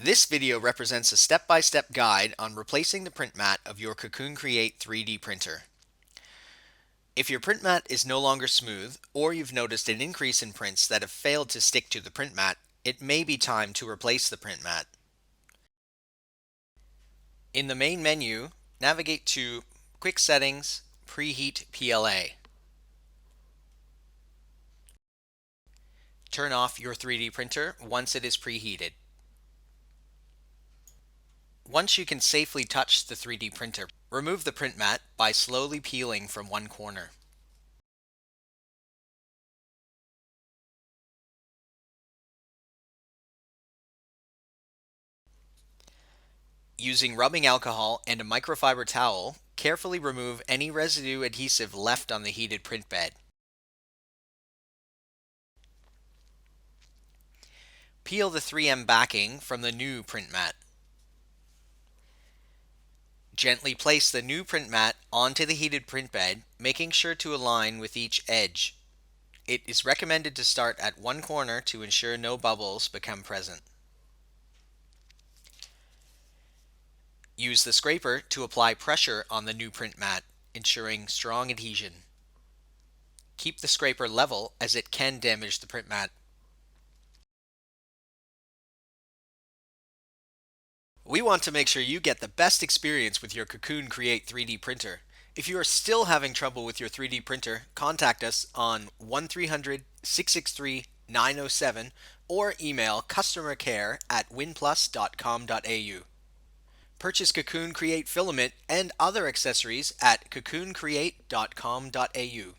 This video represents a step-by-step guide on replacing the print mat of your Cocoon Create 3D printer. If your print mat is no longer smooth, or you've noticed an increase in prints that have failed to stick to the print mat, it may be time to replace the print mat. In the main menu, navigate to Quick Settings, Preheat PLA. Turn off your 3D printer once it is preheated. Once you can safely touch the 3D printer, remove the print mat by slowly peeling from one corner. Using rubbing alcohol and a microfiber towel, carefully remove any residue adhesive left on the heated print bed. Peel the 3M backing from the new print mat. Gently place the new print mat onto the heated print bed, making sure to align with each edge. It is recommended to start at one corner to ensure no bubbles become present. Use the scraper to apply pressure on the new print mat, ensuring strong adhesion. Keep the scraper level as it can damage the print mat. We want to make sure you get the best experience with your Cocoon Create 3D printer. If you are still having trouble with your 3D printer, contact us on 1-300-663-907 or email customercare@winplus.com.au. Purchase Cocoon Create filament and other accessories at cocooncreate.com.au.